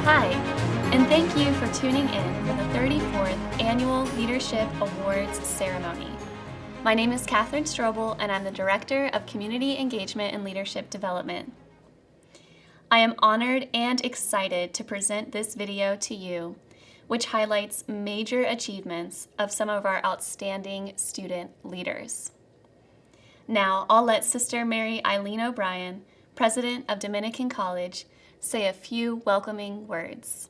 Hi, and thank you for tuning in for the 34th Annual Leadership Awards Ceremony. My name is Catherine Strobel, and I'm the Director of Community Engagement and Leadership Development. I am honored and excited to present this video to you, which highlights major achievements of some of our outstanding student leaders. Now, I'll let Sister Mary Eileen O'Brien, President of Dominican College, say a few welcoming words.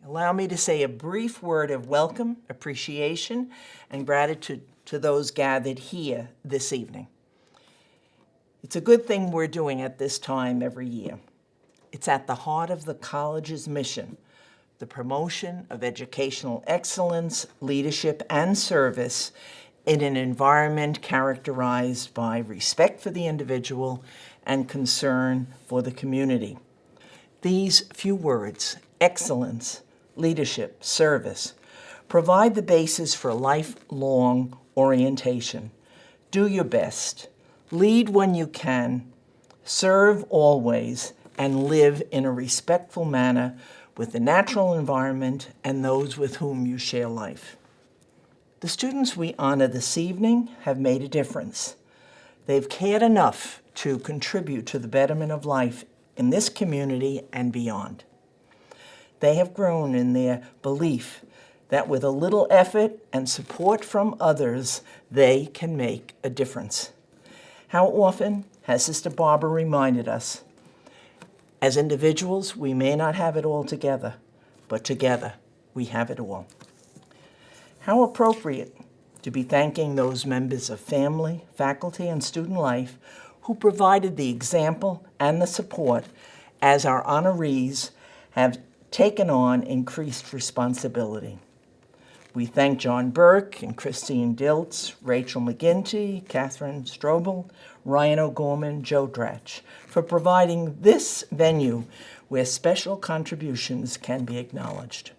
Allow me to say a brief word of welcome, appreciation, and gratitude to those gathered here this evening. It's a good thing we're doing at this time every year. It's at the heart of the college's mission, the promotion of educational excellence, leadership, and service in an environment characterized by respect for the individual and concern for the community. These few words, excellence, leadership, service, provide the basis for lifelong orientation. Do your best, lead when you can, serve always, and live in a respectful manner with the natural environment and those with whom you share life. The students we honor this evening have made a difference. They've cared enough to contribute to the betterment of life in this community and beyond. They have grown in their belief that with a little effort and support from others, they can make a difference. How often has Sister Barbara reminded us, as individuals, we may not have it all together, but together we have it all. How appropriate to be thanking those members of family, faculty, and student life who provided the example and the support as our honorees have taken on increased responsibility. We thank John Burke and Christine Diltz, Rachel McGinty, Catherine Strobel, Ryan O'Gorman, Joe Dratch for providing this venue where special contributions can be acknowledged.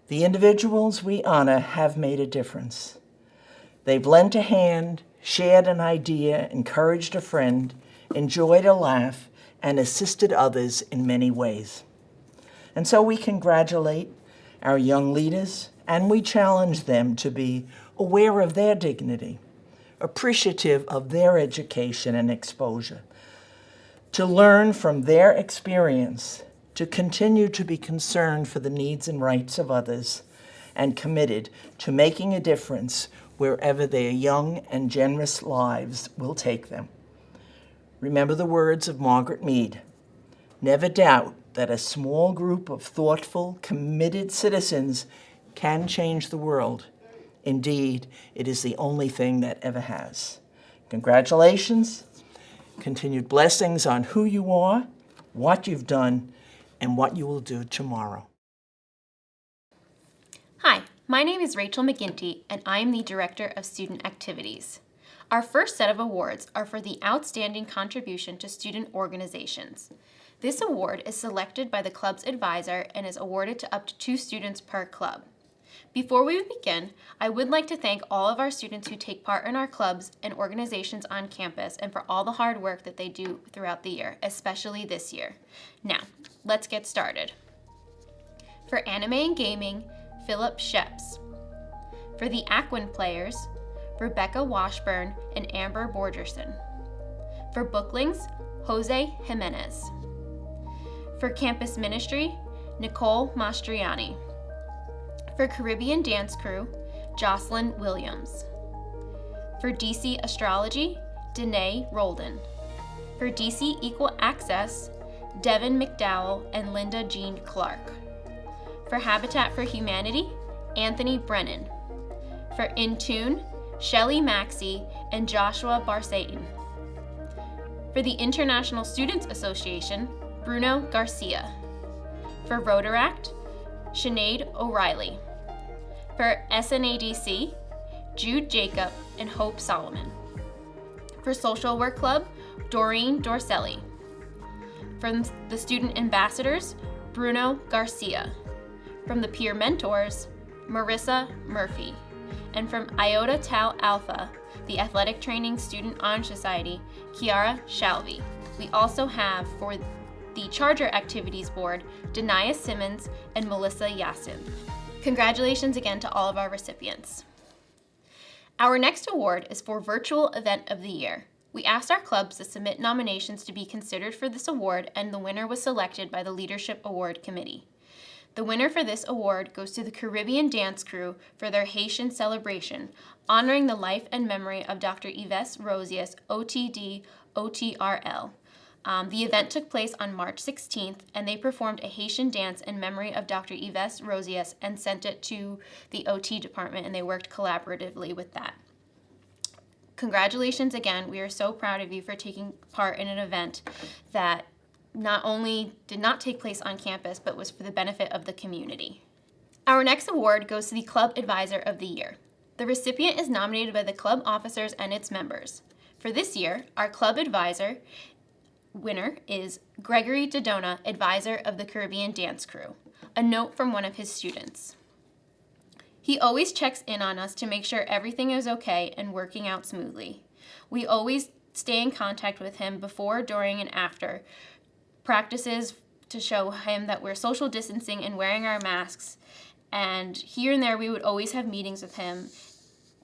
The individuals we honor have made a difference. They've lent a hand, shared an idea, encouraged a friend, enjoyed a laugh, and assisted others in many ways. And so we congratulate our young leaders, and we challenge them to be aware of their dignity, appreciative of their education and exposure, to learn from their experience, to continue to be concerned for the needs and rights of others, and committed to making a difference wherever their young and generous lives will take them. Remember the words of Margaret Mead. Never doubt that a small group of thoughtful, committed citizens can change the world. Indeed, it is the only thing that ever has. Congratulations, continued blessings on who you are, what you've done, and what you will do tomorrow. Hi, my name is Rachel McGinty, and I am the Director of Student Activities. Our first set of awards are for the outstanding contribution to student organizations. This award is selected by the club's advisor and is awarded to up to 2 students per club. Before we begin, I would like to thank all of our students who take part in our clubs and organizations on campus and for all the hard work that they do throughout the year, especially this year. Now, let's get started. For Anime and Gaming, Philip Sheps. For the Aquin players, Rebecca Washburn and Amber Borgerson. For Booklings, Jose Jimenez. For Campus Ministry, Nicole Mastriani. For Caribbean Dance Crew, Jocelyn Williams. For DC Astrology, Danae Roldan. For DC Equal Access, Devin McDowell and Linda Jean Clark. For Habitat for Humanity, Anthony Brennan. For In Tune, Shelley Maxey and Joshua Barsayton. For the International Students Association, Bruno Garcia. For Rotaract, Sinead O'Reilly. For SNADC, Jude Jacob and Hope Solomon. For Social Work Club, Doreen Dorselli. From the Student Ambassadors, Bruno Garcia. From the Peer Mentors, Marissa Murphy. And from Iota Tau Alpha, the Athletic Training Student Honor Society, Kiara Shalvey. we also have for the Charger Activities Board, Denia Simmons and Melissa Yasin. Congratulations again to all of our recipients. Our next award is for Virtual Event of the Year. We asked our clubs to submit nominations to be considered for this award, and the winner was selected by the Leadership Award Committee. The winner for this award goes to the Caribbean Dance Crew for their Haitian celebration, honoring the life and memory of Dr. Yves Rojas, OTD, OTRL. The event took place on March 16th, and they performed a Haitian dance in memory of Dr. Yves Rojas and sent it to the OT department, and they worked collaboratively with that. Congratulations again. We are so proud of you for taking part in an event that not only did not take place on campus, but was for the benefit of the community. Our next award goes to the Club Advisor of the Year. The recipient is nominated by the club officers and its members. For this year, our club advisor winner is Gregory Dodona, advisor of the Caribbean Dance Crew. A note from one of his students. He always checks in on us to make sure everything is okay and working out smoothly. We always stay in contact with him before, during, and after practices to show him that we're social distancing and wearing our masks. And here and there, we would always have meetings with him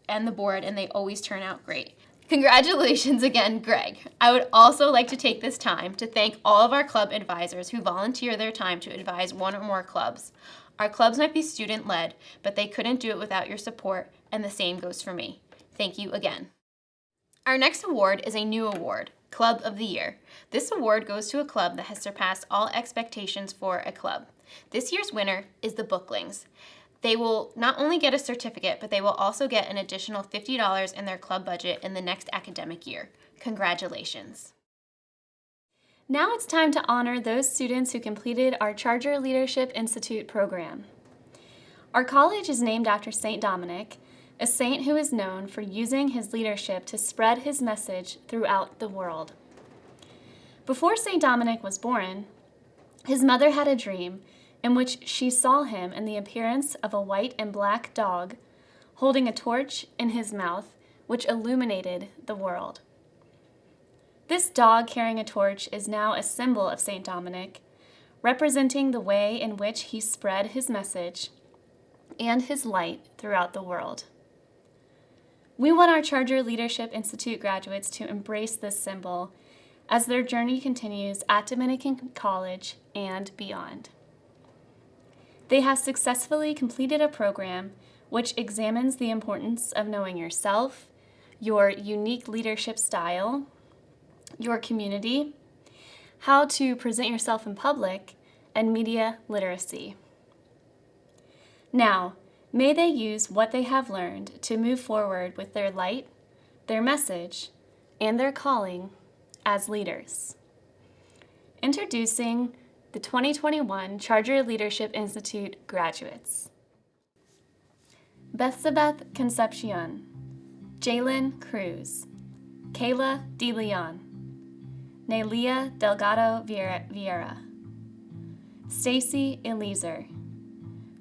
and the board, and they always turn out great. Congratulations again, Greg. I would also like to take this time to thank all of our club advisors who volunteer their time to advise one or more clubs. Our clubs might be student-led, but they couldn't do it without your support, and the same goes for me. Thank you again. Our next award is a new award, Club of the Year. This award goes to a club that has surpassed all expectations for a club. This year's winner is the Booklings. They will not only get a certificate, but they will also get an additional $50 in their club budget in the next academic year. Congratulations. Now it's time to honor those students who completed our Charger Leadership Institute program. Our college is named after St. Dominic, a saint who is known for using his leadership to spread his message throughout the world. Before St. Dominic was born, his mother had a dream in which she saw him in the appearance of a white and black dog holding a torch in his mouth, which illuminated the world. This dog carrying a torch is now a symbol of St. Dominic, representing the way in which he spread his message and his light throughout the world. We want our Charger Leadership Institute graduates to embrace this symbol as their journey continues at Dominican College and beyond. They have successfully completed a program which examines the importance of knowing yourself, your unique leadership style, your community, how to present yourself in public, and media literacy. Now, may they use what they have learned to move forward with their light, their message, and their calling as leaders. Introducing the 2021 Charger Leadership Institute graduates. Bethsabeth Concepcion, Jalen Cruz, Kayla De Leon, Nelia Delgado Vieira, Stacy Eliezer,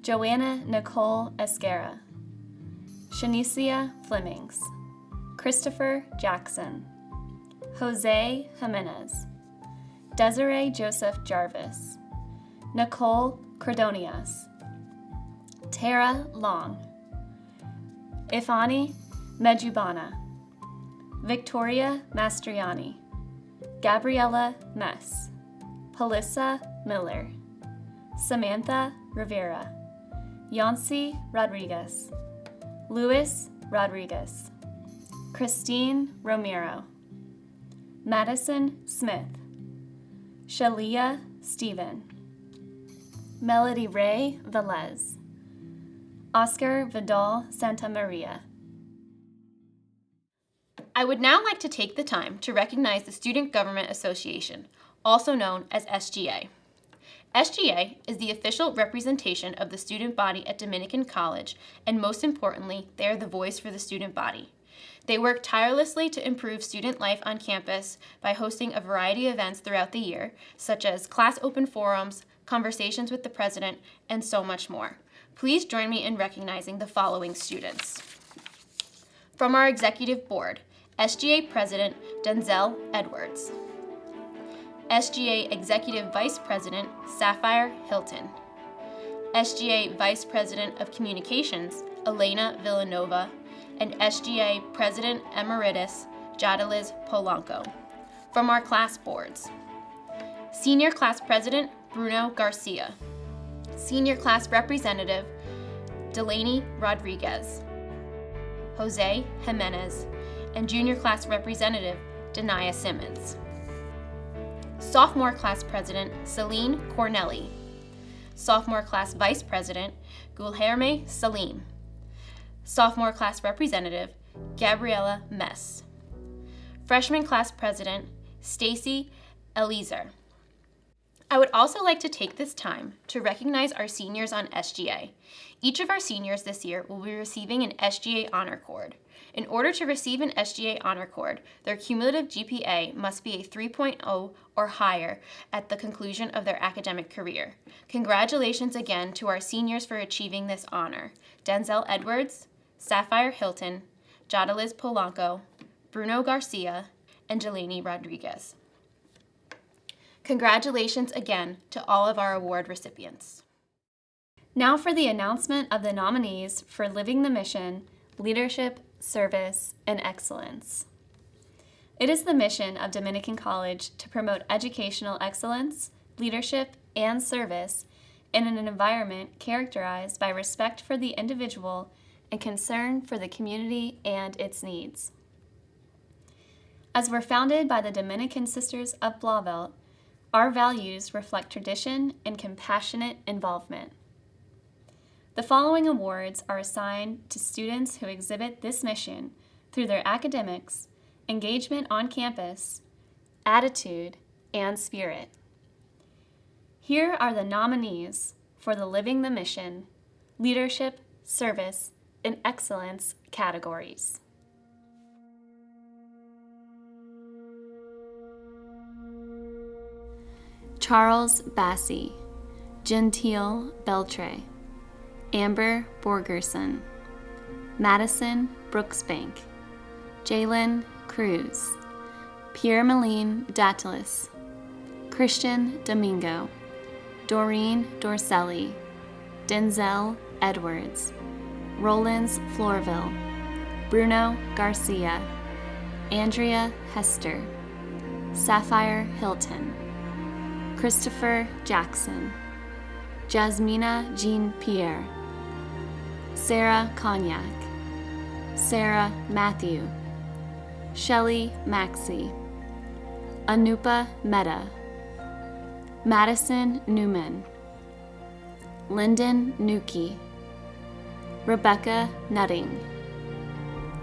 Joanna Nicole Esquera, Shanicia Flemings, Christopher Jackson, Jose Jimenez, Desiree Joseph Jarvis, Nicole Cordonias, Tara Long, Ifani Mejubana, Victoria Mastriani, Gabriella Mess, Palissa Miller, Samantha Rivera, Yancy Rodriguez, Luis Rodriguez, Christine Romero, Madison Smith, Shalia Stephen, Melody Ray Velez, Oscar Vidal Santa Maria. I would now like to take the time to recognize the Student Government Association, also known as SGA. SGA is the official representation of the student body at Dominican College, and most importantly, they are the voice for the student body. They work tirelessly to improve student life on campus by hosting a variety of events throughout the year, such as class open forums, conversations with the president, and so much more. Please join me in recognizing the following students. From our executive board, SGA President Denzel Edwards, SGA Executive Vice President Sapphire Hilton, SGA Vice President of Communications Elena Villanova, and SGA President Emeritus Jadaliz Polanco. From our class boards: Senior Class President Bruno Garcia, Senior Class Representative Delaney Rodriguez, Jose Jimenez, and Junior Class Representative Denia Simmons. Sophomore Class President Celine Cornelli, Sophomore Class Vice President Gulherme Salim, Sophomore Class Representative Gabriela Mess, Freshman Class President Stacy Eliezer. I would also like to take this time to recognize our seniors on SGA. Each of our seniors this year will be receiving an SGA Honor Cord. In order to receive an SGA Honor Cord, their cumulative GPA must be a 3.0 or higher at the conclusion of their academic career. Congratulations again to our seniors for achieving this honor: Denzel Edwards, Sapphire Hilton, Jadaliz Polanco, Bruno Garcia, and Delaney Rodriguez. Congratulations again to all of our award recipients. Now for the announcement of the nominees for Living the Mission, Leadership, Service, and Excellence. It is the mission of Dominican College to promote educational excellence, leadership, and service in an environment characterized by respect for the individual and concern for the community and its needs. As we're founded by the Dominican Sisters of Blauvelt, our values reflect tradition and compassionate involvement. The following awards are assigned to students who exhibit this mission through their academics, engagement on campus, attitude, and spirit. Here are the nominees for the Living the Mission, Leadership, Service, and Excellence categories. Charles Bassi, Gentile Beltre, Amber Borgerson, Madison Brooksbank, Jalen Cruz, Pierre-Meline Datalis, Christian Domingo, Doreen Dorselli, Denzel Edwards, Rollins Florville, Bruno Garcia, Andrea Hester, Sapphire Hilton, Christopher Jackson, Jasmina Jean-Pierre, Sarah Cognac, Sarah Matthew, Shelley Maxey, Anupa Mehta, Madison Newman, Lyndon Nuki, Rebecca Nutting,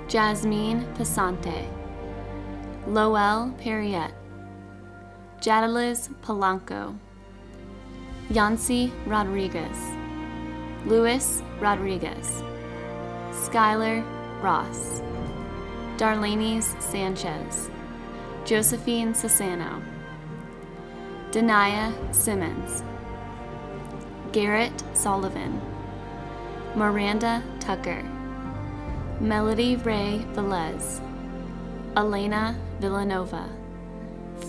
Jasmine Pasante, Lowell Perriette, Jadaliz Polanco, Yancy Rodriguez, Luis Rodriguez, Skylar Ross, Darlenis Sanchez, Josephine Sassano, Denia Simmons, Garrett Sullivan, Miranda Tucker, Melody Ray Velez, Elena Villanova,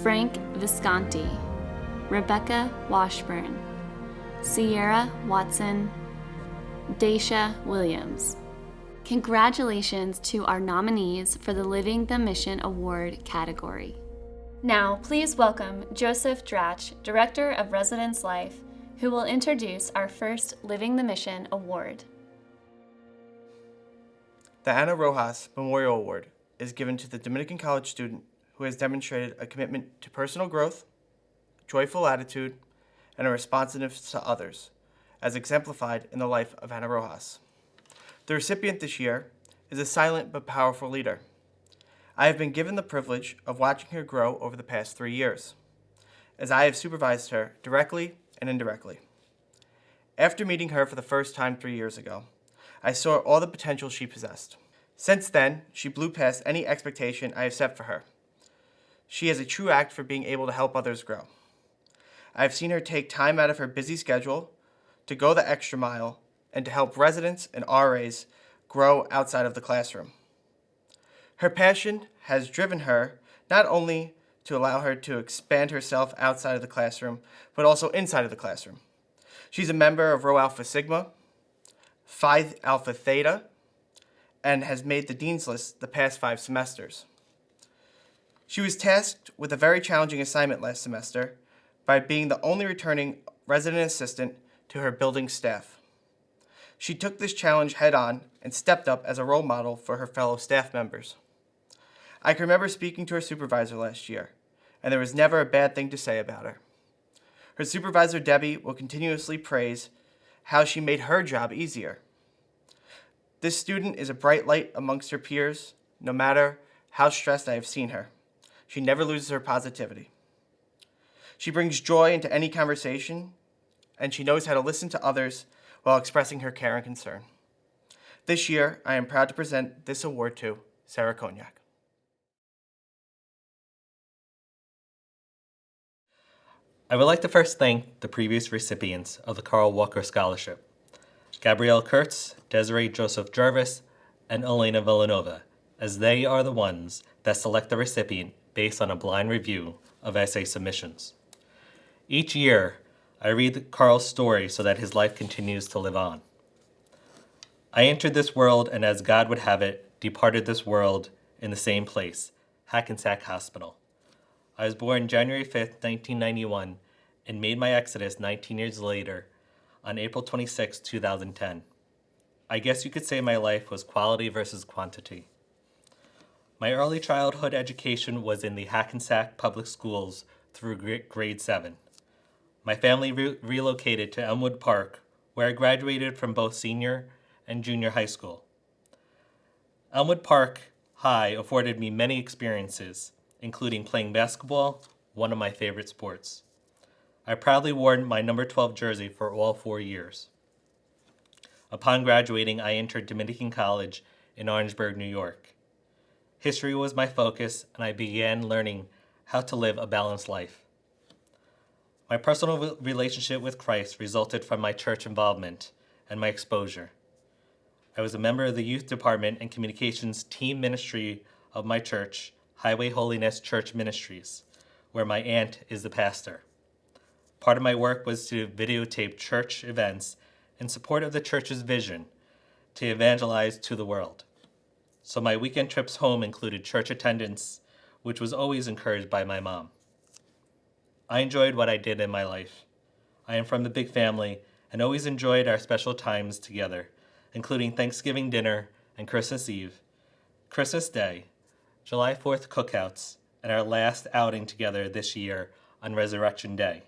Frank Visconti, Rebecca Washburn, Sierra Watson, Daisha Williams. Congratulations to our nominees for the Living the Mission Award category. Now, please welcome Joseph Dratch, Director of Residence Life, who will introduce our first Living the Mission Award. The Ana Rojas Memorial Award is given to the Dominican College student who has demonstrated a commitment to personal growth, joyful attitude, and a responsiveness to others, as exemplified in the life of Ana Rojas. The recipient this year is a silent but powerful leader. I have been given the privilege of watching her grow over the past 3 years, as I have supervised her directly and indirectly. After meeting her for the first time 3 years ago, I saw all the potential she possessed. Since then, she blew past any expectation I have set for her. She has a true act for being able to help others grow. I have seen her take time out of her busy schedule to go the extra mile and to help residents and RAs grow outside of the classroom. Her passion has driven her not only to allow her to expand herself outside of the classroom, but also inside of the classroom. She's a member of Rho Alpha Sigma, Phi Alpha Theta, and has made the Dean's List the past 5 semesters. She was tasked with a very challenging assignment last semester by being the only returning resident assistant to her building staff. She took this challenge head on and stepped up as a role model for her fellow staff members. I can remember speaking to her supervisor last year, and there was never a bad thing to say about her. Her supervisor, Debbie, will continuously praise how she made her job easier. This student is a bright light amongst her peers, no matter how stressed I have seen her. She never loses her positivity. She brings joy into any conversation, and she knows how to listen to others while expressing her care and concern. This year, I am proud to present this award to Sarah Cognac. I would like to first thank the previous recipients of the Carl Walker Scholarship, Gabrielle Kurtz, Desiree Joseph Jarvis, and Elena Villanova, as they are the ones that select the recipient based on a blind review of essay submissions. Each year, I read Carl's story so that his life continues to live on. I entered this world and, as God would have it, departed this world in the same place, Hackensack Hospital. I was born January 5th, 1991, and made my exodus 19 years later on April 26, 2010. I guess you could say my life was quality versus quantity. My early childhood education was in the Hackensack Public Schools through grade 7. My family relocated to Elmwood Park, where I graduated from both senior and junior high school. Elmwood Park High afforded me many experiences, including playing basketball, one of my favorite sports. I proudly wore my number 12 jersey for all 4 years. Upon graduating, I entered Dominican College in Orangeburg, New York. History was my focus, and I began learning how to live a balanced life. My personal relationship with Christ resulted from my church involvement and my exposure. I was a member of the youth department and communications team ministry of my church, Highway Holiness Church Ministries, where my aunt is the pastor. Part of my work was to videotape church events in support of the church's vision to evangelize to the world. So my weekend trips home included church attendance, which was always encouraged by my mom. I enjoyed what I did in my life. I am from the big family and always enjoyed our special times together, including Thanksgiving dinner and Christmas Eve, Christmas Day, July 4th cookouts, and our last outing together this year on Resurrection Day.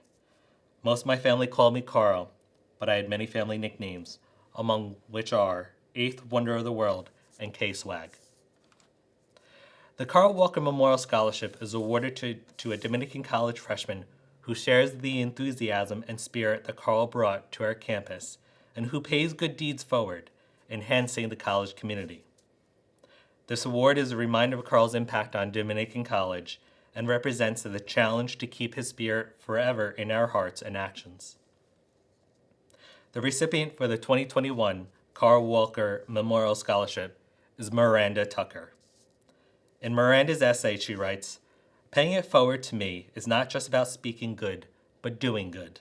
Most of my family called me Carl, but I had many family nicknames, among which are Eighth Wonder of the World and K-Swag. The Carl Walker Memorial Scholarship is awarded to a Dominican College freshman who shares the enthusiasm and spirit that Carl brought to our campus and who pays good deeds forward, enhancing the college community. This award is a reminder of Carl's impact on Dominican College and represents the challenge to keep his spirit forever in our hearts and actions. The recipient for the 2021 Carl Walker Memorial Scholarship is Miranda Tucker. In Miranda's essay, she writes, "Paying it forward to me is not just about speaking good, but doing good.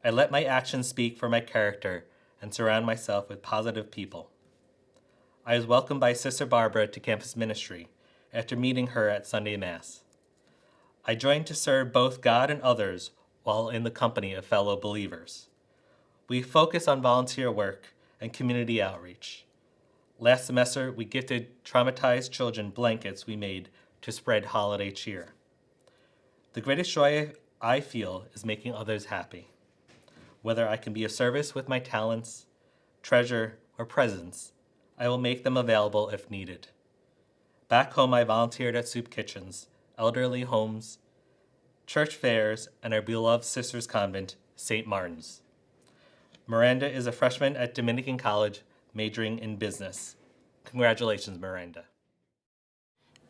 I let my actions speak for my character and surround myself with positive people. I was welcomed by Sister Barbara to campus ministry after meeting her at Sunday Mass. I joined to serve both God and others while in the company of fellow believers. We focus on volunteer work and community outreach. Last semester, we gifted traumatized children blankets we made to spread holiday cheer. The greatest joy I feel is making others happy. Whether I can be of service with my talents, treasure, or presence, I will make them available if needed. Back home, I volunteered at soup kitchens, elderly homes, church fairs, and our beloved Sisters Convent, St. Martin's. Miranda is a freshman at Dominican College, majoring in business. Congratulations, Miranda."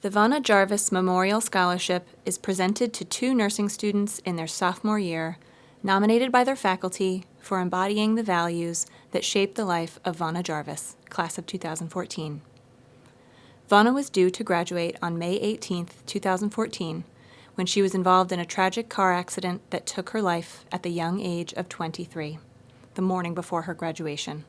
The Vonna Jarvis Memorial Scholarship is presented to 2 nursing students in their sophomore year, nominated by their faculty for embodying the values that shaped the life of Vonna Jarvis, class of 2014. Vonna was due to graduate on May 18, 2014, when she was involved in a tragic car accident that took her life at the young age of 23, the morning before her graduation.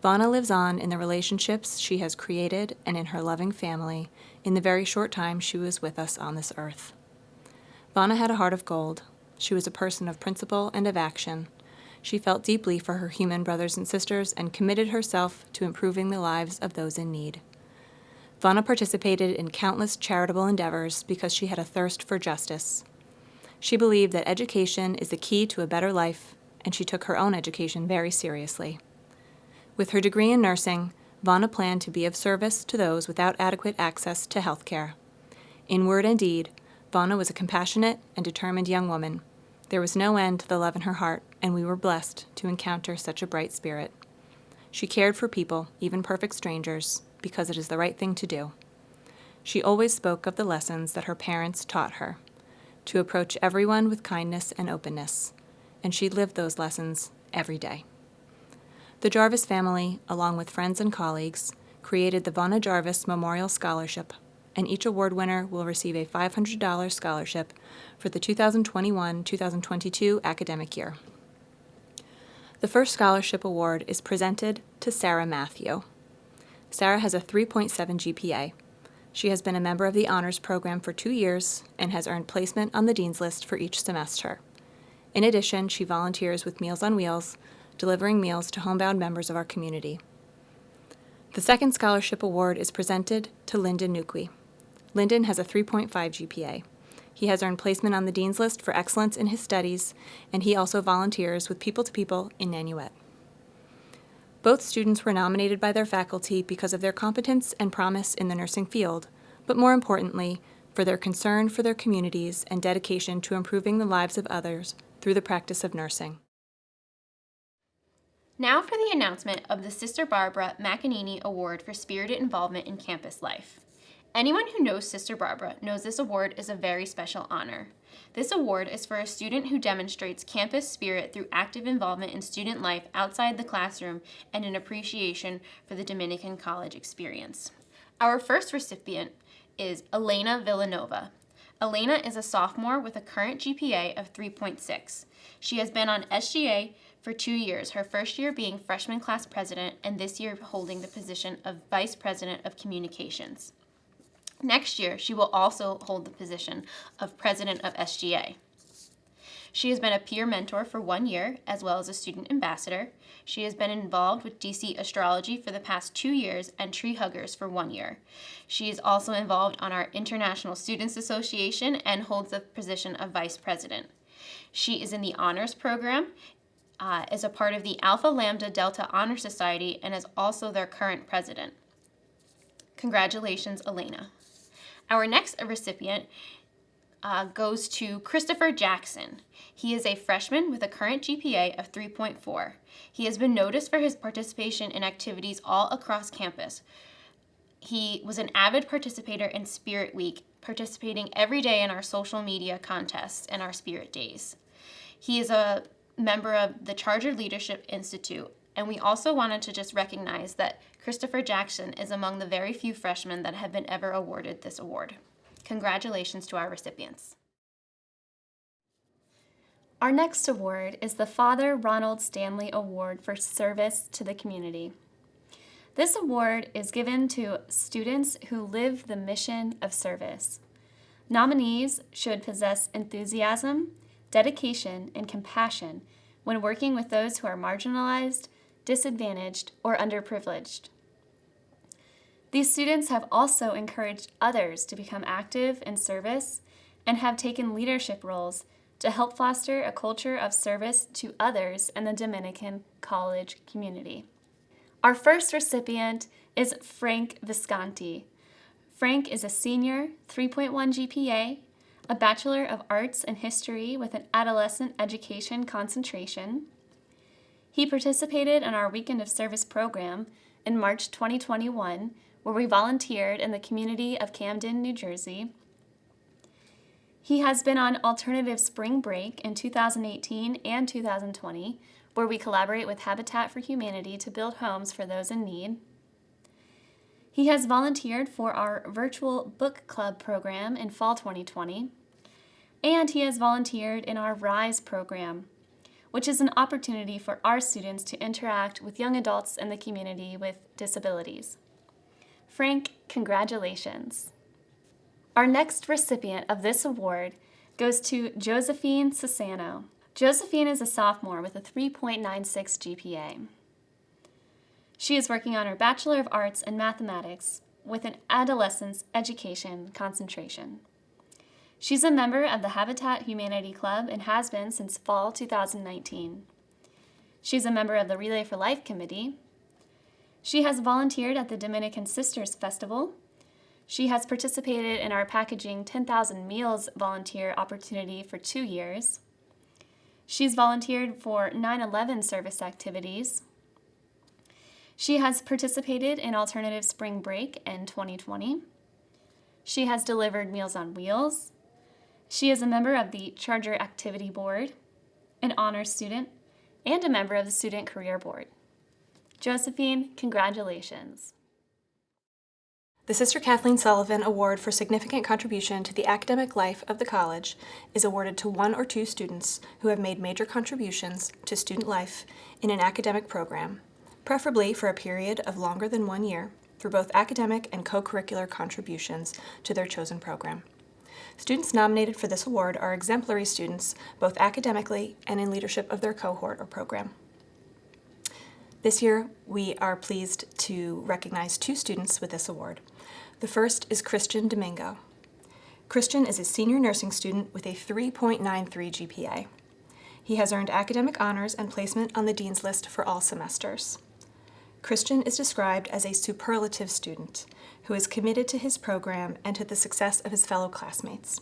Vana lives on in the relationships she has created and in her loving family in the very short time she was with us on this earth. Vana had a heart of gold. She was a person of principle and of action. She felt deeply for her human brothers and sisters and committed herself to improving the lives of those in need. Vana participated in countless charitable endeavors because she had a thirst for justice. She believed that education is the key to a better life, and she took her own education very seriously. With her degree in nursing, Vana planned to be of service to those without adequate access to health care. In word and deed, Vana was a compassionate and determined young woman. There was no end to the love in her heart, and we were blessed to encounter such a bright spirit. She cared for people, even perfect strangers, because it is the right thing to do. She always spoke of the lessons that her parents taught her, to approach everyone with kindness and openness, and she lived those lessons every day. The Jarvis family, along with friends and colleagues, created the Vana Jarvis Memorial Scholarship, and each award winner will receive a $500 scholarship for the 2021-2022 academic year. The first scholarship award is presented to Sarah Matthew. Sarah has a 3.7 GPA. She has been a member of the Honors Program for 2 years and has earned placement on the Dean's List for each semester. In addition, she volunteers with Meals on Wheels, delivering meals to homebound members of our community. The second scholarship award is presented to Lyndon Nukwi. Lyndon has a 3.5 GPA. He has earned placement on the Dean's List for excellence in his studies, and he also volunteers with People to People in Nanuet. Both students were nominated by their faculty because of their competence and promise in the nursing field, but more importantly, for their concern for their communities and dedication to improving the lives of others through the practice of nursing. Now for the announcement of the Sister Barbara McEnany Award for Spirited Involvement in Campus Life. Anyone who knows Sister Barbara knows this award is a very special honor. This award is for a student who demonstrates campus spirit through active involvement in student life outside the classroom and an appreciation for the Dominican college experience. Our first recipient is Elena Villanova. Elena is a sophomore with a current GPA of 3.6. She has been on SGA for 2 years, her first year being freshman class president and this year holding the position of vice president of communications. Next year, she will also hold the position of president of SGA. She has been a peer mentor for 1 year, as well as a student ambassador. She has been involved with DC Astrology for the past 2 years and Tree Huggers for 1 year. She is also involved on our International Students Association and holds the position of vice president. She is in the Honors Program, is a part of the Alpha Lambda Delta Honor Society, and is also their current president. Congratulations, Elena. Our next recipient goes to Christopher Jackson. He is a freshman with a current GPA of 3.4. He has been noticed for his participation in activities all across campus. He was an avid participator in Spirit Week, participating every day in our social media contests and our Spirit Days. He is a member of the Charter Leadership Institute, and we also wanted to just recognize that Christopher Jackson is among the very few freshmen that have been ever awarded this award. Congratulations to our recipients. Our next award is the Father Ronald Stanley Award for Service to the Community. This award is given to students who live the mission of service. Nominees should possess enthusiasm, dedication, and compassion when working with those who are marginalized, disadvantaged, or underprivileged. These students have also encouraged others to become active in service and have taken leadership roles to help foster a culture of service to others in the Dominican college community. Our first recipient is Frank Visconti. Frank is a senior, 3.1 GPA, a Bachelor of Arts in History with an adolescent education concentration. He participated in our Weekend of Service program in March 2021, where we volunteered in the community of Camden, New Jersey. He has been on Alternative Spring Break in 2018 and 2020, where we collaborate with Habitat for Humanity to build homes for those in need. He has volunteered for our virtual book club program in fall 2020. and he has volunteered in our RISE program, which is an opportunity for our students to interact with young adults in the community with disabilities. Frank, congratulations. Our next recipient of this award goes to Josephine Sassano. Josephine is a sophomore with a 3.96 GPA. She is working on her Bachelor of Arts in Mathematics with an adolescence education concentration. She's a member of the Habitat Humanity Club and has been since fall 2019. She's a member of the Relay for Life Committee. She has volunteered at the Dominican Sisters Festival. She has participated in our Packaging 10,000 Meals volunteer opportunity for 2 years. She's volunteered for 9/11 service activities. She has participated in Alternative Spring Break in 2020. She has delivered Meals on Wheels. She is a member of the Charger Activity Board, an honors student, and a member of the Student Career Board. Josephine, congratulations. The Sister Kathleen Sullivan Award for Significant Contribution to the Academic Life of the College is awarded to 1 or 2 students who have made major contributions to student life in an academic program, preferably for a period of longer than 1 year, through both academic and co-curricular contributions to their chosen program. Students nominated for this award are exemplary students, both academically and in leadership of their cohort or program. This year, we are pleased to recognize 2 students with this award. The first is Christian Domingo. Christian is a senior nursing student with a 3.93 GPA. He has earned academic honors and placement on the Dean's List for all semesters. Christian is described as a superlative student who is committed to his program and to the success of his fellow classmates.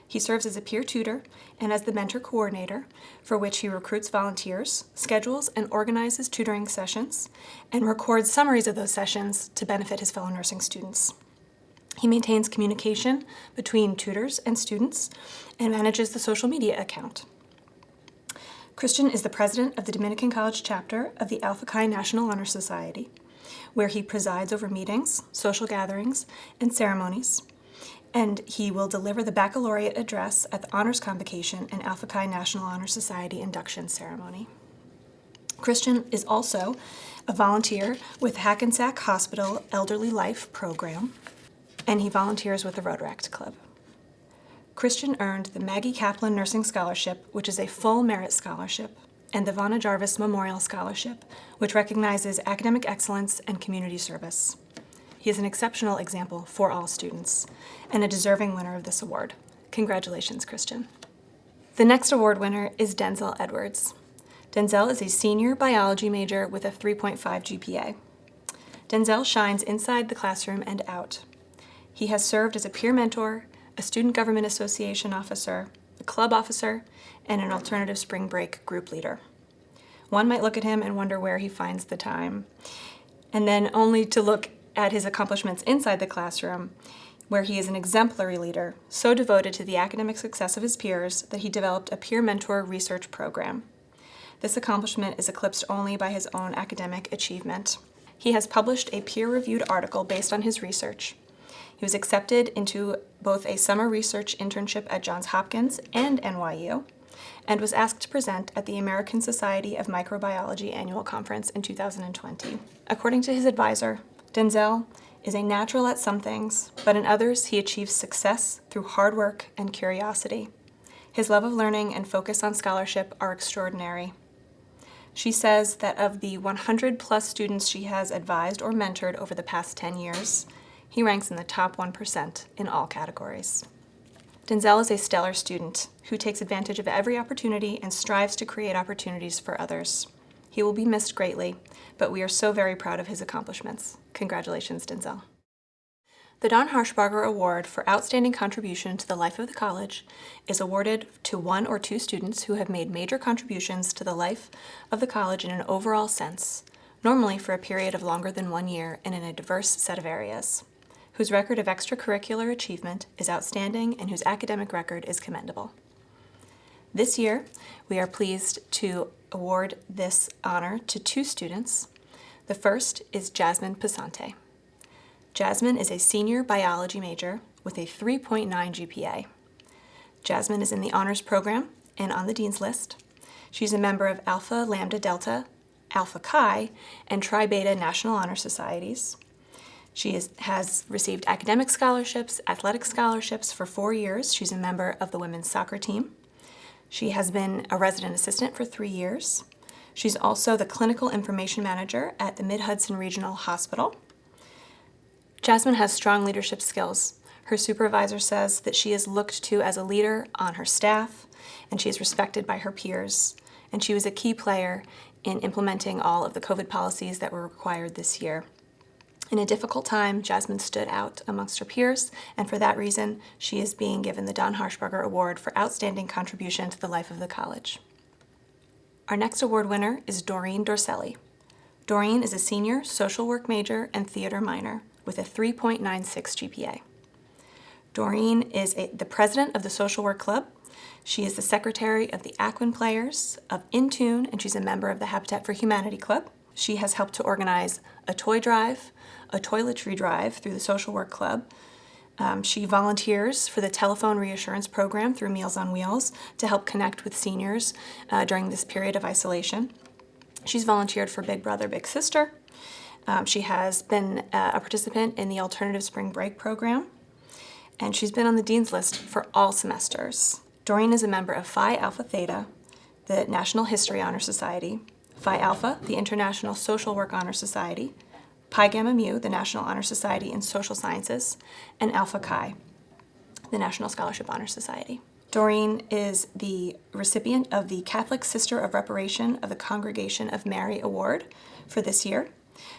He serves as a peer tutor and as the mentor coordinator, for which he recruits volunteers, schedules and organizes tutoring sessions, and records summaries of those sessions to benefit his fellow nursing students. He maintains communication between tutors and students and manages the social media account. Christian is the president of the Dominican College chapter of the Alpha Chi National Honor Society, where he presides over meetings, social gatherings, and ceremonies, and he will deliver the baccalaureate address at the Honors Convocation and Alpha Chi National Honor Society induction ceremony. Christian is also a volunteer with Hackensack Hospital Elderly Life Program, and he volunteers with the Rotaract Club. Christian earned the Maggie Kaplan Nursing Scholarship, which is a full merit scholarship, and the Vanna Jarvis Memorial Scholarship, which recognizes academic excellence and community service. He is an exceptional example for all students and a deserving winner of this award. Congratulations, Christian. The next award winner is Denzel Edwards. Denzel is a senior biology major with a 3.5 GPA. Denzel shines inside the classroom and out. He has served as a peer mentor, a Student Government Association officer, a club officer, and an Alternative Spring Break group leader. One might look at him and wonder where he finds the time, and then only to look at his accomplishments inside the classroom, where he is an exemplary leader, so devoted to the academic success of his peers that he developed a peer mentor research program. This accomplishment is eclipsed only by his own academic achievement. He has published a peer-reviewed article based on his research. He was accepted into both a summer research internship at Johns Hopkins and NYU, and was asked to present at the American Society of Microbiology annual conference in 2020. According to his advisor, Denzel is a natural at some things, but in others he achieves success through hard work and curiosity. His love of learning and focus on scholarship are extraordinary. She says that of the 100+ students she has advised or mentored over the past 10 years, he ranks in the top 1% in all categories. Denzel is a stellar student who takes advantage of every opportunity and strives to create opportunities for others. He will be missed greatly, but we are so very proud of his accomplishments. Congratulations, Denzel. The Don Harshbarger Award for Outstanding Contribution to the Life of the College is awarded to 1 or 2 students who have made major contributions to the life of the college in an overall sense, normally for a period of longer than 1 year and in a diverse set of areas, whose record of extracurricular achievement is outstanding and whose academic record is commendable. This year, we are pleased to award this honor to 2 students. The first is Jasmine Pisante. Jasmine is a senior biology major with a 3.9 GPA. Jasmine is in the honors program and on the Dean's List. She's a member of Alpha Lambda Delta, Alpha Chi, and Tri Beta National Honor Societies. She has received academic scholarships, athletic scholarships for 4 years. She's a member of the women's soccer team. She has been a resident assistant for 3 years. She's also the clinical information manager at the Mid-Hudson Regional Hospital. Jasmine has strong leadership skills. Her supervisor says that she is looked to as a leader on her staff, and she is respected by her peers. And she was a key player in implementing all of the COVID policies that were required this year. In a difficult time, Jasmine stood out amongst her peers, and for that reason, she is being given the Don Harshbarger Award for Outstanding Contribution to the Life of the College. Our next award winner is Doreen Dorselli. Doreen is a senior social work major and theater minor with a 3.96 GPA. Doreen is the president of the Social Work Club. She is the secretary of the Aquin Players, of In Tune, and she's a member of the Habitat for Humanity Club. She has helped to organize a toy drive, a toiletry drive through the Social Work Club. She volunteers for the Telephone Reassurance Program through Meals on Wheels to help connect with seniors during this period of isolation. She's volunteered for Big Brother, Big Sister. She has been a participant in the Alternative Spring Break program, and she's been on the Dean's List for all semesters. Doreen is a member of Phi Alpha Theta, the National History Honor Society, Phi Alpha, the International Social Work Honor Society, Pi Gamma Mu, the National Honor Society in Social Sciences, and Alpha Chi, the National Scholarship Honor Society. Doreen is the recipient of the Catholic Sister of Reparation of the Congregation of Mary Award for this year,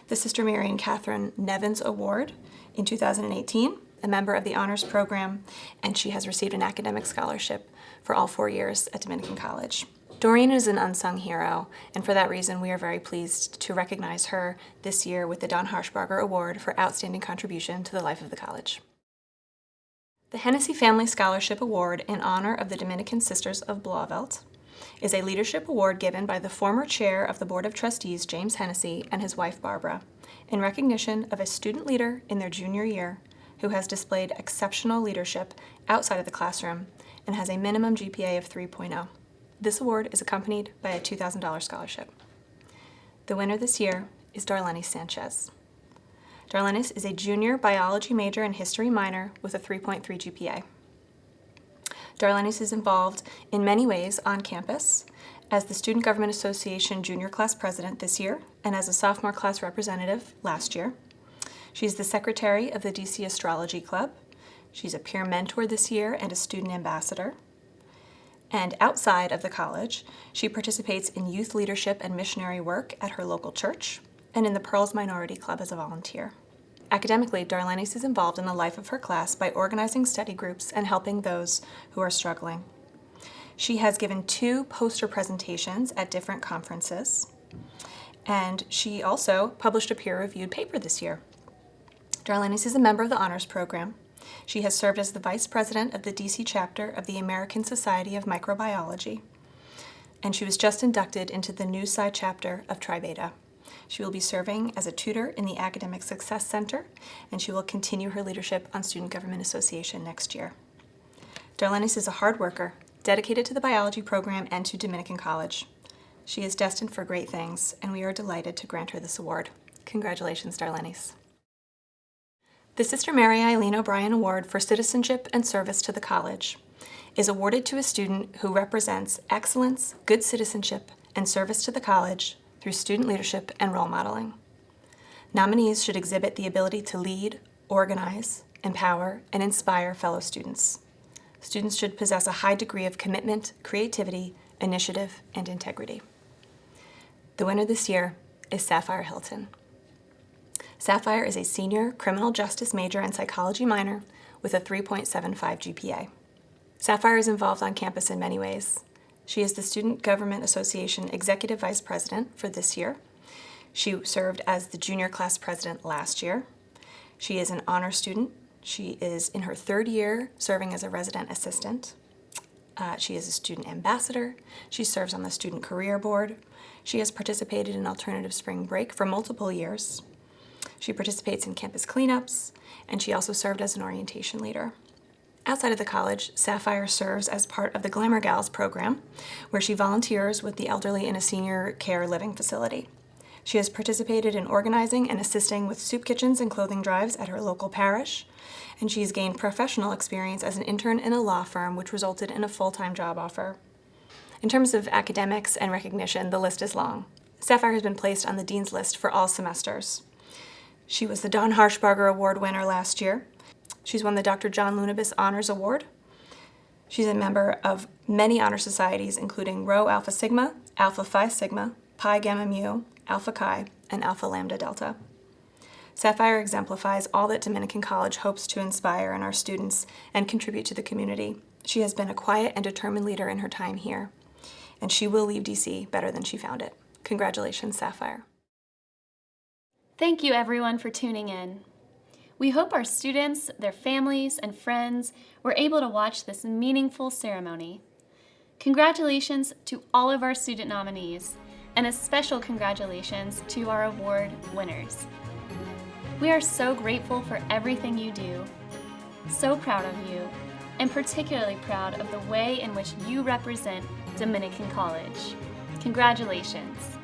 the Sister Mary and Catherine Nevins Award in 2018, a member of the honors program, and she has received an academic scholarship for all 4 years at Dominican College. Doreen is an unsung hero, and for that reason we are very pleased to recognize her this year with the Don Harshbarger Award for Outstanding Contribution to the Life of the College. The Hennessey Family Scholarship Award in honor of the Dominican Sisters of Blauvelt is a leadership award given by the former chair of the Board of Trustees, James Hennessey, and his wife, Barbara, in recognition of a student leader in their junior year who has displayed exceptional leadership outside of the classroom and has a minimum GPA of 3.0. This award is accompanied by a $2,000 scholarship. The winner this year is Darlene Sanchez. Darlene is a junior biology major and history minor with a 3.3 GPA. Darlene is involved in many ways on campus as the Student Government Association junior class president this year and as a sophomore class representative last year. She's the secretary of the DC Astrology Club. She's a peer mentor this year and a student ambassador. And outside of the college, she participates in youth leadership and missionary work at her local church and in the Pearls Minority Club as a volunteer. Academically, Darlene is involved in the life of her class by organizing study groups and helping those who are struggling. She has given 2 poster presentations at different conferences, and she also published a peer-reviewed paper this year. Darlene is a member of the honors program. She has served as the vice president of the DC chapter of the American Society of Microbiology, and she was just inducted into the New Psi chapter of Tri Beta. She will be serving as a tutor in the Academic Success Center, and she will continue her leadership on Student Government Association next year. Darlene is a hard worker, dedicated to the biology program and to Dominican College. She is destined for great things, and we are delighted to grant her this award. Congratulations, Darlene. The Sister Mary Eileen O'Brien Award for Citizenship and Service to the College is awarded to a student who represents excellence, good citizenship, and service to the college through student leadership and role modeling. Nominees should exhibit the ability to lead, organize, empower, and inspire fellow students. Students should possess a high degree of commitment, creativity, initiative, and integrity. The winner this year is Sapphire Hilton. Sapphire is a senior criminal justice major and psychology minor with a 3.75 GPA. Sapphire is involved on campus in many ways. She is the Student Government Association Executive Vice President for this year. She served as the junior class president last year. She is an honor student. She is in her 3rd year serving as a resident assistant. She is a student ambassador. She serves on the Student Career Board. She has participated in Alternative Spring Break for multiple years. She participates in campus cleanups, and she also served as an orientation leader. Outside of the college, Sapphire serves as part of the Glamour Gals program, where she volunteers with the elderly in a senior care living facility. She has participated in organizing and assisting with soup kitchens and clothing drives at her local parish, and she's gained professional experience as an intern in a law firm, which resulted in a full-time job offer. In terms of academics and recognition, the list is long. Sapphire has been placed on the Dean's List for all semesters. She was the Don Harshbarger Award winner last year. She's won the Dr. John Lunabis Honors Award. She's a member of many honor societies, including Rho Alpha Sigma, Alpha Phi Sigma, Pi Gamma Mu, Alpha Chi, and Alpha Lambda Delta. Sapphire exemplifies all that Dominican College hopes to inspire in our students and contribute to the community. She has been a quiet and determined leader in her time here, and she will leave DC better than she found it. Congratulations, Sapphire. Thank you, everyone, for tuning in. We hope our students, their families, and friends were able to watch this meaningful ceremony. Congratulations to all of our student nominees, and a special congratulations to our award winners. We are so grateful for everything you do, so proud of you, and particularly proud of the way in which you represent Dominican College. Congratulations.